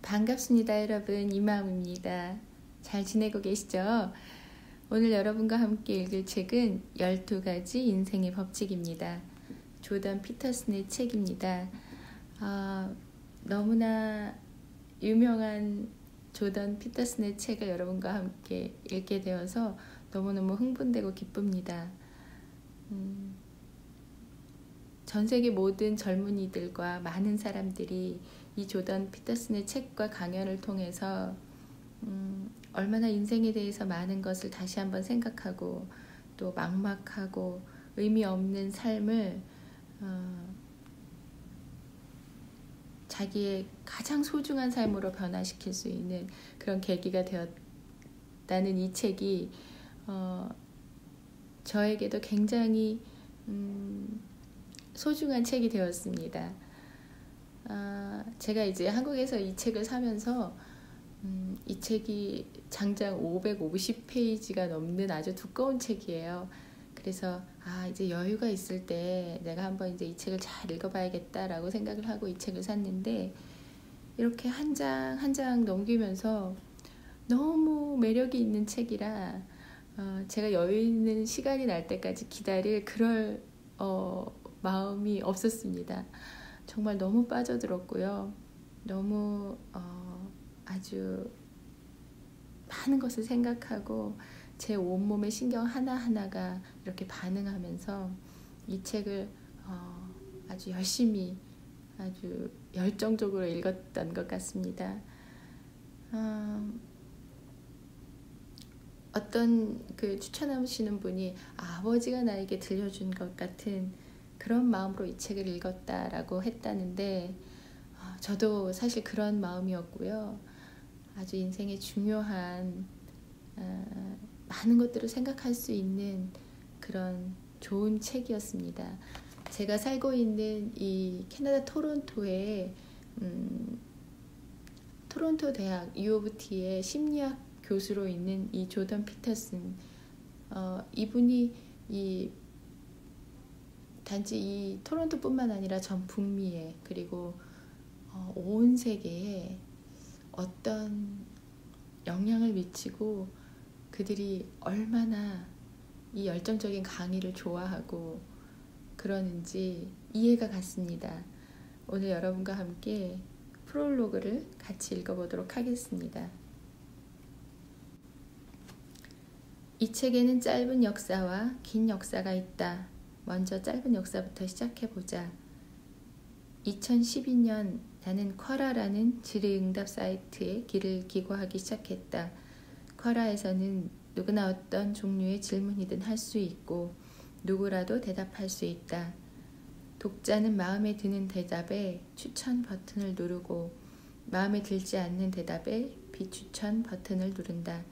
반갑습니다, 여러분. 이마음입니다. 잘 지내고 계시죠? 오늘 여러분과 함께 읽을 책은 12가지 인생의 법칙입니다. 조던 피터슨의 책입니다. 너무나 유명한 조던 피터슨의 책을 여러분과 함께 읽게 되어서 너무너무 흥분되고 기쁩니다. 전 세계 모든 젊은이들과 많은 사람들이 이 조던 피터슨의 책과 강연을 통해서 얼마나 인생에 대해서 많은 것을 다시 한번 생각하고 또 막막하고 의미 없는 삶을 자기의 가장 소중한 삶으로 변화시킬 수 있는 그런 계기가 되었다는 이 책이 저에게도 굉장히 소중한 책이 되었습니다. 제가 이제 한국에서 이 책을 사면서 이 책이 장장 550페이지가 넘는 아주 두꺼운 책이에요. 그래서 이제 여유가 있을 때 내가 한번 이제 이 책을 잘 읽어봐야겠다라고 생각을 하고 이 책을 샀는데, 이렇게 한 장 한 장 넘기면서 너무 매력이 있는 책이라 제가 여유 있는 시간이 날 때까지 기다릴 그럴 마음이 없었습니다. 정말 너무 빠져들었고요. 너무 아주 많은 것을 생각하고 제 온몸의 신경 하나하나가 이렇게 반응하면서 이 책을 아주 열심히 아주 열정적으로 읽었던 것 같습니다. 어떤 추천하시는 분이 아버지가 나에게 들려준 것 같은 그런 마음으로 이 책을 읽었다라고 했다는데, 저도 사실 그런 마음이었고요. 아주 인생의 중요한 많은 것들을 생각할 수 있는 그런 좋은 책이었습니다. 제가 살고 있는 이 캐나다 토론토에 토론토 대학 U of T의 심리학 교수로 있는 이 조던 피터슨, 이분이 단지 이 토론토뿐만 아니라 전 북미에 그리고 온 세계에 어떤 영향을 미치고 그들이 얼마나 이 열정적인 강의를 좋아하고 그러는지 이해가 갔습니다. 오늘 여러분과 함께 프롤로그를 같이 읽어보도록 하겠습니다. 이 책에는 짧은 역사와 긴 역사가 있다. 먼저 짧은 역사부터 시작해보자. 2012년 나는 쿼라라는 질의응답 사이트에 길을 기고하기 시작했다. 쿼라에서는 누구나 어떤 종류의 질문이든 할 수 있고 누구라도 대답할 수 있다. 독자는 마음에 드는 대답에 추천 버튼을 누르고 마음에 들지 않는 대답에 비추천 버튼을 누른다.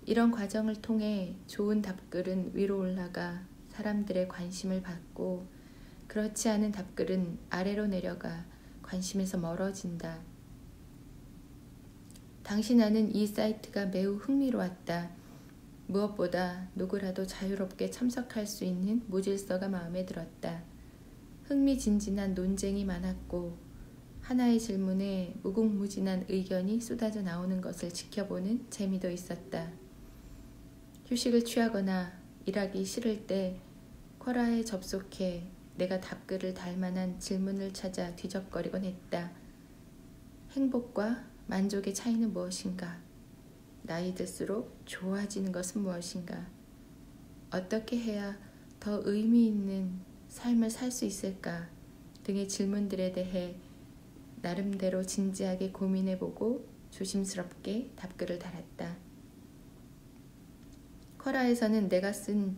이런 과정을 통해 좋은 답글은 위로 올라가 사람들의 관심을 받고, 그렇지 않은 답글은 아래로 내려가 관심에서 멀어진다. 당시 나는 이 사이트가 매우 흥미로웠다. 무엇보다 누구라도 자유롭게 참석할 수 있는 무질서가 마음에 들었다. 흥미진진한 논쟁이 많았고 하나의 질문에 무궁무진한 의견이 쏟아져 나오는 것을 지켜보는 재미도 있었다. 휴식을 취하거나 일하기 싫을 때 쿼라에 접속해 내가 답글을 달 만한 질문을 찾아 뒤적거리곤 했다. 행복과 만족의 차이는 무엇인가? 나이 들수록 좋아지는 것은 무엇인가? 어떻게 해야 더 의미 있는 삶을 살 수 있을까? 등의 질문들에 대해 나름대로 진지하게 고민해보고 조심스럽게 답글을 달았다. 쿼라에서는 내가 쓴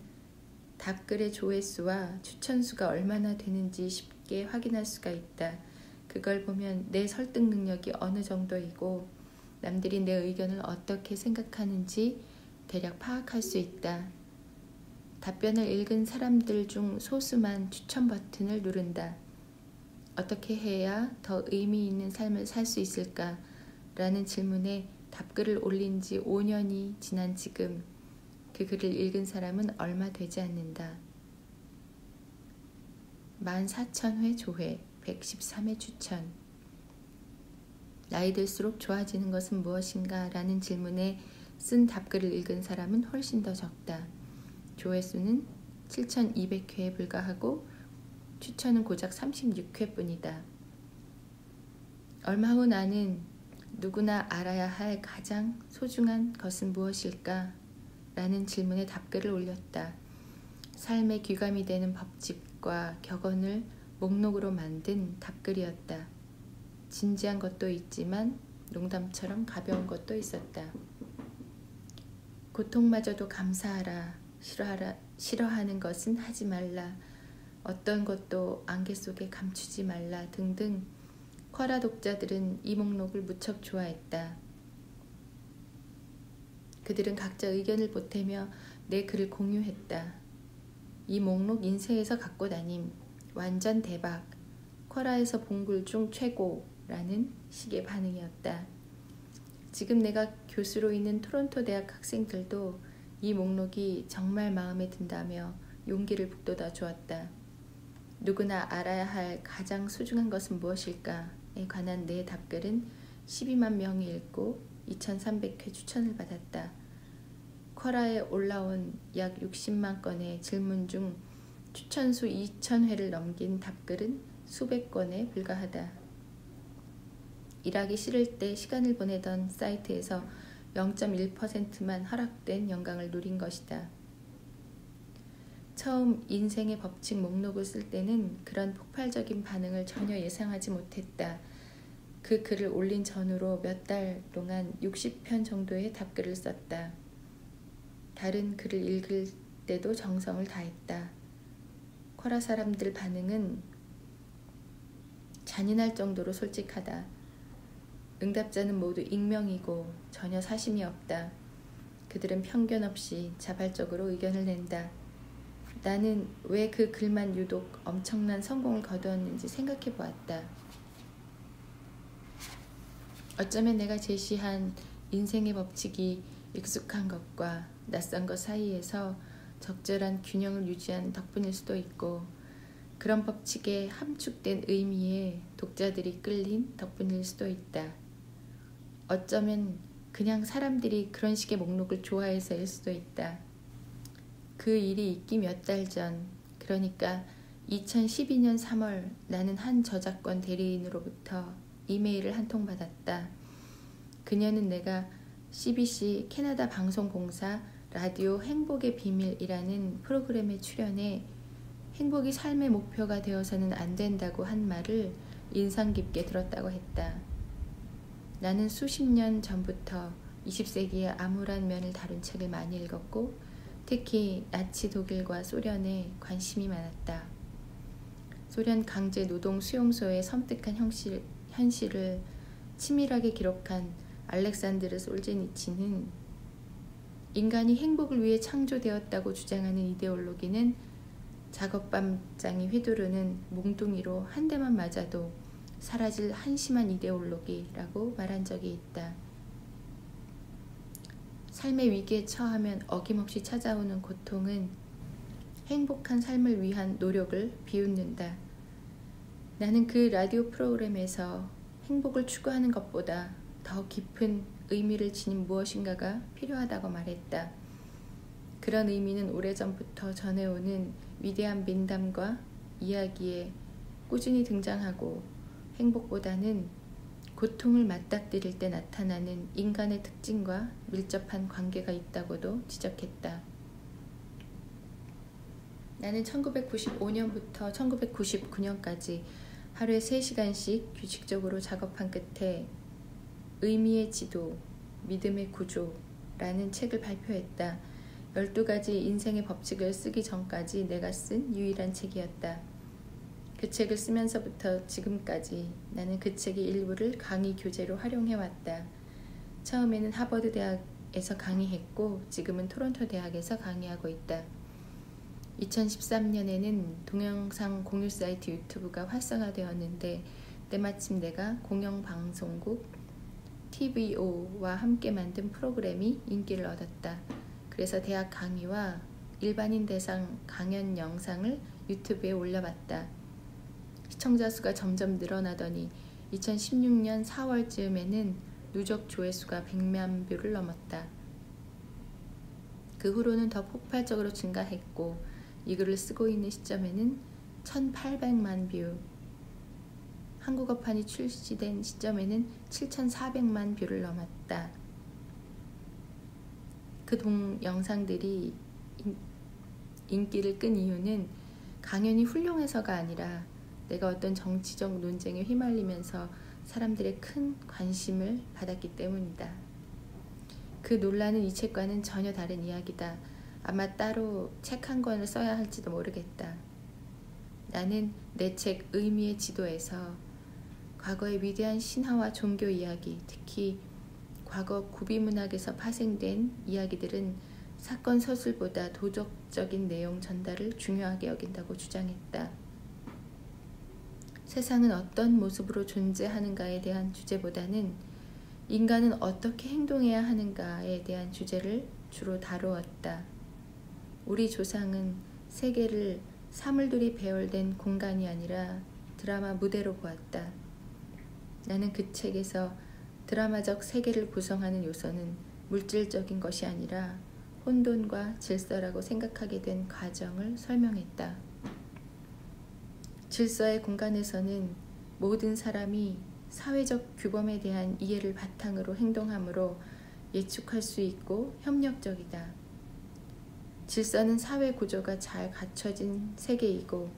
답글의 조회수와 추천수가 얼마나 되는지 쉽게 확인할 수가 있다. 그걸 보면 내 설득 능력이 어느 정도이고 남들이 내 의견을 어떻게 생각하는지 대략 파악할 수 있다. 답변을 읽은 사람들 중 소수만 추천 버튼을 누른다. 어떻게 해야 더 의미 있는 삶을 살 수 있을까? 라는 질문에 답글을 올린 지 5년이 지난 지금 그 글을 읽은 사람은 얼마 되지 않는다. 14,000회 조회, 113회 추천. 나이 들수록 좋아지는 것은 무엇인가? 라는 질문에 쓴 답글을 읽은 사람은 훨씬 더 적다. 조회수는 7,200회에 불과하고 추천은 고작 36회뿐이다. 얼마 후 나는 누구나 알아야 할 가장 소중한 것은 무엇일까? 라는 질문에 답글을 올렸다. 삶의 귀감이 되는 법칙과 격언을 목록으로 만든 답글이었다. 진지한 것도 있지만 농담처럼 가벼운 것도 있었다. 고통마저도 감사하라. 싫어하는 것은 하지 말라. 어떤 것도 안개 속에 감추지 말라 등등. 쿼라 독자들은 이 목록을 무척 좋아했다. 그들은 각자 의견을 보태며 내 글을 공유했다. 이 목록 인쇄해서 갖고 다님. 완전 대박. 쿼라에서 본 글 중 최고라는 식의 반응이었다. 지금 내가 교수로 있는 토론토 대학 학생들도 이 목록이 정말 마음에 든다며 용기를 북돋아 주었다. 누구나 알아야 할 가장 소중한 것은 무엇일까에 관한 내 답글은 12만 명이 읽고 2,300회 추천을 받았다. 쿼라에 올라온 약 60만 건의 질문 중 추천수 2,000회를 넘긴 답글은 수백 건에 불과하다. 일하기 싫을 때 시간을 보내던 사이트에서 0.1%만 허락된 영광을 누린 것이다. 처음 인생의 법칙 목록을 쓸 때는 그런 폭발적인 반응을 전혀 예상하지 못했다. 그 글을 올린 전후로 몇 달 동안 60편 정도의 답글을 썼다. 다른 글을 읽을 때도 정성을 다했다. 쿼라 사람들 반응은 잔인할 정도로 솔직하다. 응답자는 모두 익명이고 전혀 사심이 없다. 그들은 편견 없이 자발적으로 의견을 낸다. 나는 왜 그 글만 유독 엄청난 성공을 거두었는지 생각해 보았다. 어쩌면 내가 제시한 인생의 법칙이 익숙한 것과 낯선 것 사이에서 적절한 균형을 유지한 덕분일 수도 있고, 그런 법칙에 함축된 의미에 독자들이 끌린 덕분일 수도 있다. 어쩌면 그냥 사람들이 그런 식의 목록을 좋아해서일 수도 있다. 그 일이 있기 몇 달 전, 그러니까 2012년 3월 나는 한 저작권 대리인으로부터 이메일을 한 통 받았다. 그녀는 내가 CBC 캐나다 방송공사 라디오 행복의 비밀이라는 프로그램에 출연해 행복이 삶의 목표가 되어서는 안 된다고 한 말을 인상 깊게 들었다고 했다. 나는 수십 년 전부터 20세기의 암울한 면을 다룬 책을 많이 읽었고, 특히 나치 독일과 소련에 관심이 많았다. 소련 강제 노동 수용소의 섬뜩한 현실을 치밀하게 기록한 알렉산드르 솔제니치는 인간이 행복을 위해 창조되었다고 주장하는 이데올로기는 작업밤장이 휘두르는 몽둥이로 한 대만 맞아도 사라질 한심한 이데올로기라고 말한 적이 있다. 삶의 위기에 처하면 어김없이 찾아오는 고통은 행복한 삶을 위한 노력을 비웃는다. 나는 그 라디오 프로그램에서 행복을 추구하는 것보다 더 깊은 의미를 지닌 무엇인가가 필요하다고 말했다. 그런 의미는 오래전부터 전해오는 위대한 민담과 이야기에 꾸준히 등장하고, 행복보다는 고통을 맞닥뜨릴 때 나타나는 인간의 특징과 밀접한 관계가 있다고도 지적했다. 나는 1995년부터 1999년까지 하루에 3시간씩 규칙적으로 작업한 끝에 의미의 지도, 믿음의 구조라는 책을 발표했다. 12가지 인생의 법칙을 쓰기 전까지 내가 쓴 유일한 책이었다. 그 책을 쓰면서부터 지금까지 나는 그 책의 일부를 강의 교재로 활용해왔다. 처음에는 하버드 대학에서 강의했고, 지금은 토론토 대학에서 강의하고 있다. 2013년에는 동영상 공유 사이트 유튜브가 활성화되었는데, 때마침 내가 공영방송국 TVO와 함께 만든 프로그램이 인기를 얻었다. 그래서 대학 강의와 일반인 대상 강연 영상을 유튜브에 올려봤다. 시청자 수가 점점 늘어나더니 2016년 4월쯤에는 누적 조회수가 100만 뷰를 넘었다. 그 후로는 더 폭발적으로 증가했고 이 글을 쓰고 있는 시점에는 1800만 뷰, 한국어판이 출시된 시점에는 7400만 뷰를 넘었다. 그 동영상들이 인기를 끈 이유는 강연이 훌륭해서가 아니라 내가 어떤 정치적 논쟁에 휘말리면서 사람들의 큰 관심을 받았기 때문이다. 그 논란은 이 책과는 전혀 다른 이야기다. 아마 따로 책 한 권을 써야 할지도 모르겠다. 나는 내 책 의미의 지도에서 과거의 위대한 신화와 종교 이야기, 특히 과거 구비문학에서 파생된 이야기들은 사건 서술보다 도덕적인 내용 전달을 중요하게 여긴다고 주장했다. 세상은 어떤 모습으로 존재하는가에 대한 주제보다는 인간은 어떻게 행동해야 하는가에 대한 주제를 주로 다루었다. 우리 조상은 세계를 사물들이 배열된 공간이 아니라 드라마 무대로 보았다. 나는 그 책에서 드라마적 세계를 구성하는 요소는 물질적인 것이 아니라 혼돈과 질서라고 생각하게 된 과정을 설명했다. 질서의 공간에서는 모든 사람이 사회적 규범에 대한 이해를 바탕으로 행동하므로 예측할 수 있고 협력적이다. 질서는 사회 구조가 잘 갖춰진 세계이고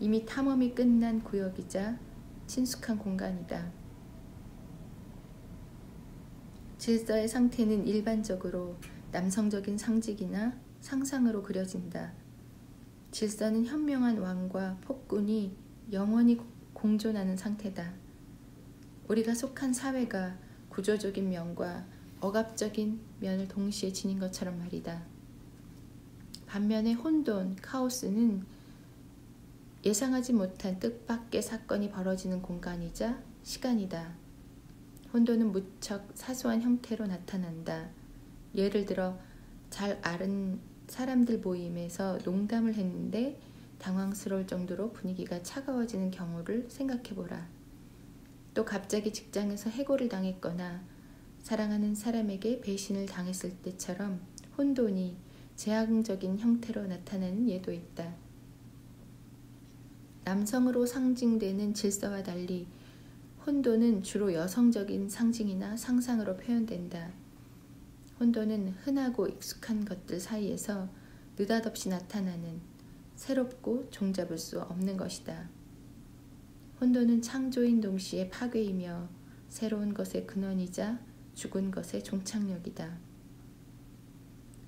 이미 탐험이 끝난 구역이자 친숙한 공간이다. 질서의 상태는 일반적으로 남성적인 상징이나 상상으로 그려진다. 질서는 현명한 왕과 폭군이 영원히 공존하는 상태다. 우리가 속한 사회가 구조적인 면과 억압적인 면을 동시에 지닌 것처럼 말이다. 반면에 혼돈, 카오스는 예상하지 못한 뜻밖의 사건이 벌어지는 공간이자 시간이다. 혼돈은 무척 사소한 형태로 나타난다. 예를 들어 잘 아는 사람들 모임에서 농담을 했는데 당황스러울 정도로 분위기가 차가워지는 경우를 생각해보라. 또 갑자기 직장에서 해고를 당했거나 사랑하는 사람에게 배신을 당했을 때처럼 혼돈이 재앙적인 형태로 나타나는 예도 있다. 남성으로 상징되는 질서와 달리 혼돈은 주로 여성적인 상징이나 상상으로 표현된다. 혼돈은 흔하고 익숙한 것들 사이에서 느닷없이 나타나는 새롭고 종잡을 수 없는 것이다. 혼돈은 창조인 동시에 파괴이며 새로운 것의 근원이자 죽은 것의 종착역이다.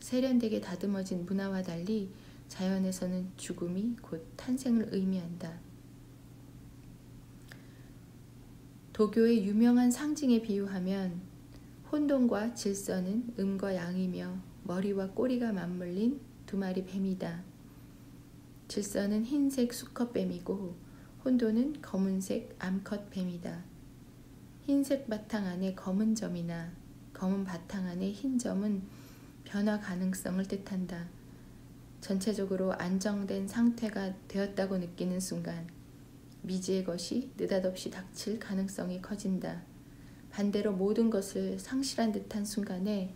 세련되게 다듬어진 문화와 달리 자연에서는 죽음이 곧 탄생을 의미한다. 도교의 유명한 상징에 비유하면 혼돈과 질서는 음과 양이며 머리와 꼬리가 맞물린 두 마리 뱀이다. 질서는 흰색 수컷뱀이고 혼돈은 검은색 암컷 뱀이다. 흰색 바탕 안에 검은 점이나 검은 바탕 안에 흰 점은 변화 가능성을 뜻한다. 전체적으로 안정된 상태가 되었다고 느끼는 순간 미지의 것이 느닷없이 닥칠 가능성이 커진다. 반대로 모든 것을 상실한 듯한 순간에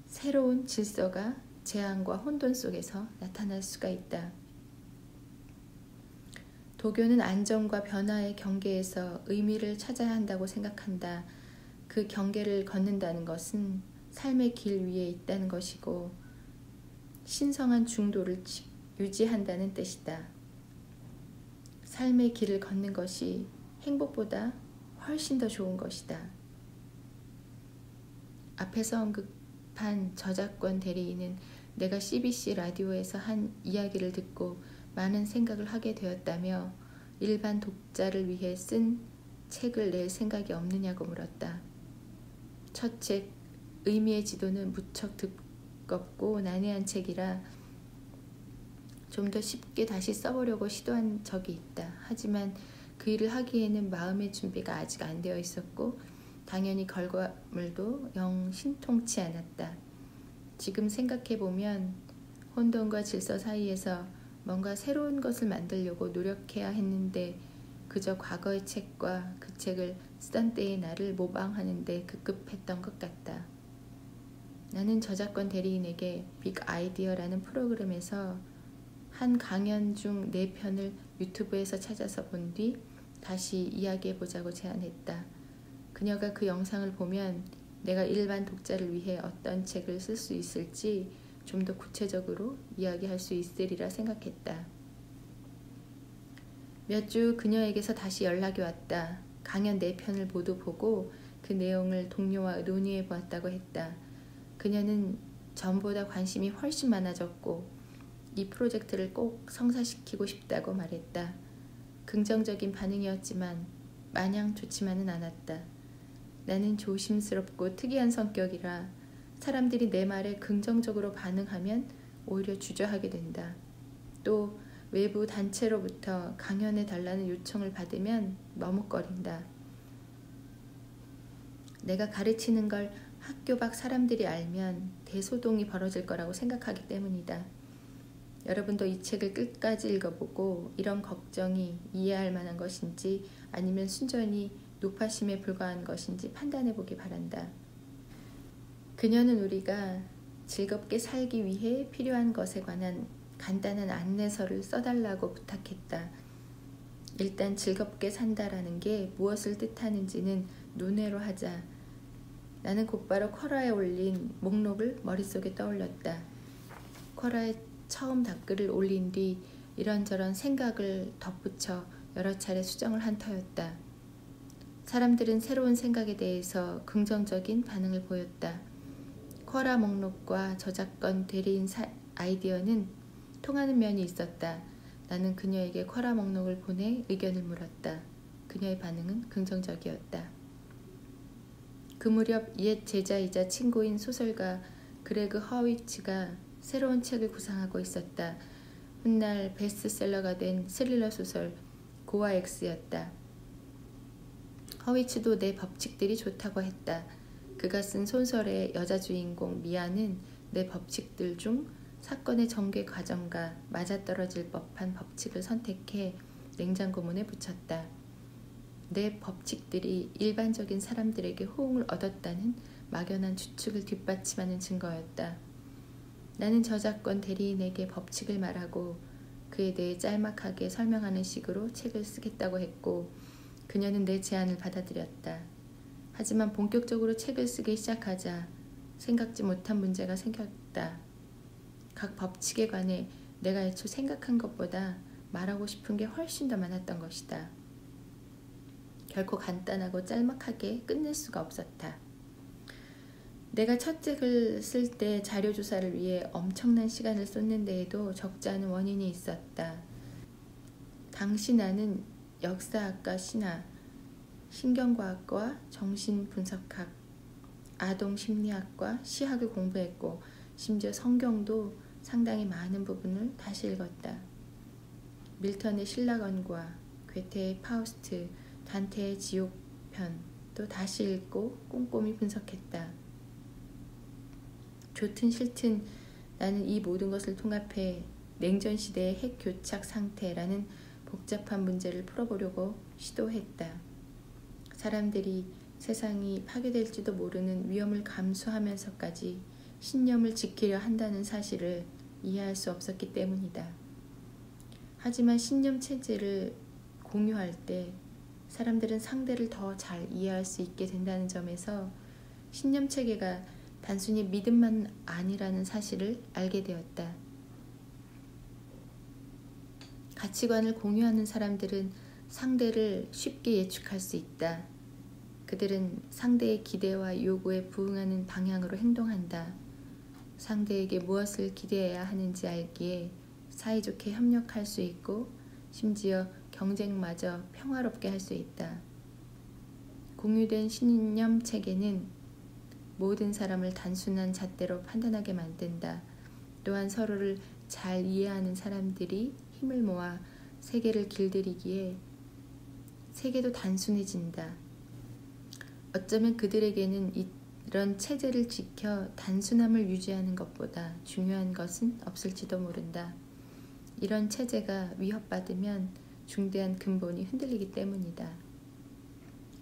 새로운 질서가 재앙과 혼돈 속에서 나타날 수가 있다. 도교는 안정과 변화의 경계에서 의미를 찾아야 한다고 생각한다. 그 경계를 걷는다는 것은 삶의 길 위에 있다는 것이고 신성한 중도를 유지한다는 뜻이다. 삶의 길을 걷는 것이 행복보다 훨씬 더 좋은 것이다. 앞에서 언급한 저작권 대리인은 내가 CBC 라디오에서 한 이야기를 듣고 많은 생각을 하게 되었다며 일반 독자를 위해 쓴 책을 낼 생각이 없느냐고 물었다. 첫 책 의미의 지도는 무척 두껍고 난해한 책이라 좀 더 쉽게 다시 써보려고 시도한 적이 있다. 하지만 그 일을 하기에는 마음의 준비가 아직 안 되어 있었고 당연히 결과물도 영 신통치 않았다. 지금 생각해보면 혼돈과 질서 사이에서 뭔가 새로운 것을 만들려고 노력해야 했는데 그저 과거의 책과 그 책을 쓰던 때의 나를 모방하는 데 급급했던 것 같다. 나는 저작권 대리인에게 빅 아이디어라는 프로그램에서 한 강연 중 4편을 유튜브에서 찾아서 본 뒤 다시 이야기해보자고 제안했다. 그녀가 그 영상을 보면 내가 일반 독자를 위해 어떤 책을 쓸 수 있을지 좀 더 구체적으로 이야기할 수 있으리라 생각했다. 몇 주 그녀에게서 다시 연락이 왔다. 강연 4편을 모두 보고 그 내용을 동료와 논의해 보았다고 했다. 그녀는 전보다 관심이 훨씬 많아졌고 이 프로젝트를 꼭 성사시키고 싶다고 말했다. 긍정적인 반응이었지만 마냥 좋지만은 않았다. 나는 조심스럽고 특이한 성격이라 사람들이 내 말에 긍정적으로 반응하면 오히려 주저하게 된다. 또 외부 단체로부터 강연해 달라는 요청을 받으면 머뭇거린다. 내가 가르치는 걸 학교 밖 사람들이 알면 대소동이 벌어질 거라고 생각하기 때문이다. 여러분도 이 책을 끝까지 읽어보고 이런 걱정이 이해할 만한 것인지 아니면 순전히 노파심에 불과한 것인지 판단해보기 바란다. 그녀는 우리가 즐겁게 살기 위해 필요한 것에 관한 간단한 안내서를 써달라고 부탁했다. 일단 즐겁게 산다라는 게 무엇을 뜻하는지는 논외로 하자. 나는 곧바로 쿼라에 올린 목록을 머릿속에 떠올렸다. 쿼라에 처음 댓글을 올린 뒤 이런저런 생각을 덧붙여 여러 차례 수정을 한 터였다. 사람들은 새로운 생각에 대해서 긍정적인 반응을 보였다. 쿼라 목록과 저작권 대리인 아이디어는 통하는 면이 있었다. 나는 그녀에게 쿼라 목록을 보내 의견을 물었다. 그녀의 반응은 긍정적이었다. 그 무렵 옛 제자이자 친구인 소설가 그레그 허위츠가 새로운 책을 구상하고 있었다. 훗날 베스트셀러가 된 스릴러 소설 고와 X였다. 허위츠도 내 법칙들이 좋다고 했다. 그가 쓴 소설의 여자 주인공 미아는 내 법칙들 중 사건의 전개 과정과 맞아떨어질 법한 법칙을 선택해 냉장고 문에 붙였다. 내 법칙들이 일반적인 사람들에게 호응을 얻었다는 막연한 추측을 뒷받침하는 증거였다. 나는 저작권 대리인에게 법칙을 말하고 그에 대해 짤막하게 설명하는 식으로 책을 쓰겠다고 했고 그녀는 내 제안을 받아들였다. 하지만 본격적으로 책을 쓰기 시작하자 생각지 못한 문제가 생겼다. 각 법칙에 관해 내가 애초 생각한 것보다 말하고 싶은 게 훨씬 더 많았던 것이다. 결코 간단하고 짤막하게 끝낼 수가 없었다. 내가 첫 책을 쓸 때 자료 조사를 위해 엄청난 시간을 쏟는데에도 적지 않은 원인이 있었다. 당시 나는 역사학과 신화, 신경과학과 정신분석학, 아동심리학과 시학을 공부했고 심지어 성경도 상당히 많은 부분을 다시 읽었다. 밀턴의 신라건과 괴테의 파우스트, 단테의 지옥편도 다시 읽고 꼼꼼히 분석했다. 좋든 싫든 나는 이 모든 것을 통합해 냉전시대의 핵교착 상태라는 복잡한 문제를 풀어보려고 시도했다. 사람들이 세상이 파괴될지도 모르는 위험을 감수하면서까지 신념을 지키려 한다는 사실을 이해할 수 없었기 때문이다. 하지만 신념 체제를 공유할 때 사람들은 상대를 더 잘 이해할 수 있게 된다는 점에서 신념 체계가 단순히 믿음만 아니라는 사실을 알게 되었다. 가치관을 공유하는 사람들은 상대를 쉽게 예측할 수 있다. 그들은 상대의 기대와 요구에 부응하는 방향으로 행동한다. 상대에게 무엇을 기대해야 하는지 알기에 사이좋게 협력할 수 있고 심지어 경쟁마저 평화롭게 할 수 있다. 공유된 신념 체계는 모든 사람을 단순한 잣대로 판단하게 만든다. 또한 서로를 잘 이해하는 사람들이 힘을 모아 세계를 길들이기에 세계도 단순해진다. 어쩌면 그들에게는 이런 체제를 지켜 단순함을 유지하는 것보다 중요한 것은 없을지도 모른다. 이런 체제가 위협받으면 중대한 근본이 흔들리기 때문이다.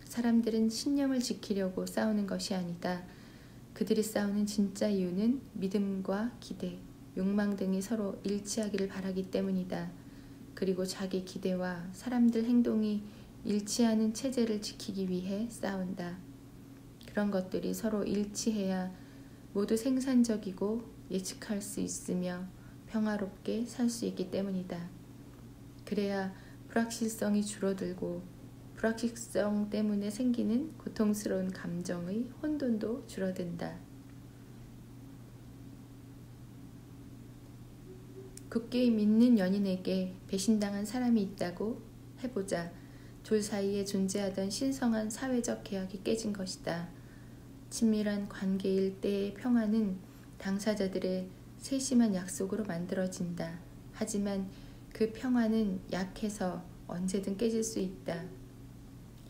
사람들은 신념을 지키려고 싸우는 것이 아니다. 그들이 싸우는 진짜 이유는 믿음과 기대, 욕망 등이 서로 일치하기를 바라기 때문이다. 그리고 자기 기대와 사람들 행동이 일치하는 체제를 지키기 위해 싸운다. 그런 것들이 서로 일치해야 모두 생산적이고 예측할 수 있으며 평화롭게 살 수 있기 때문이다. 그래야 불확실성이 줄어들고 불확실성 때문에 생기는 고통스러운 감정의 혼돈도 줄어든다. 굳게 믿는 연인에게 배신당한 사람이 있다고 해보자. 둘 사이에 존재하던 신성한 사회적 계약이 깨진 것이다. 친밀한 관계일 때의 평화는 당사자들의 세심한 약속으로 만들어진다. 하지만 그 평화는 약해서 언제든 깨질 수 있다.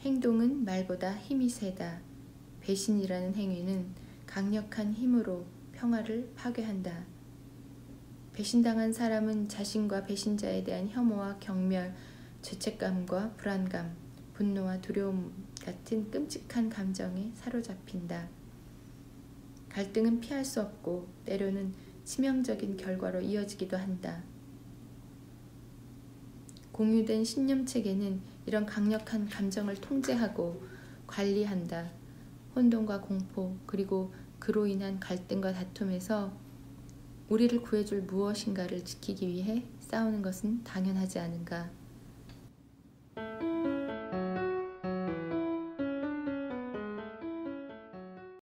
행동은 말보다 힘이 세다. 배신이라는 행위는 강력한 힘으로 평화를 파괴한다. 배신당한 사람은 자신과 배신자에 대한 혐오와 경멸, 죄책감과 불안감, 분노와 두려움 같은 끔찍한 감정에 사로잡힌다. 갈등은 피할 수 없고 때로는 치명적인 결과로 이어지기도 한다. 공유된 신념체계는 이런 강력한 감정을 통제하고 관리한다. 혼돈과 공포 그리고 그로 인한 갈등과 다툼에서 우리를 구해줄 무엇인가를 지키기 위해 싸우는 것은 당연하지 않은가.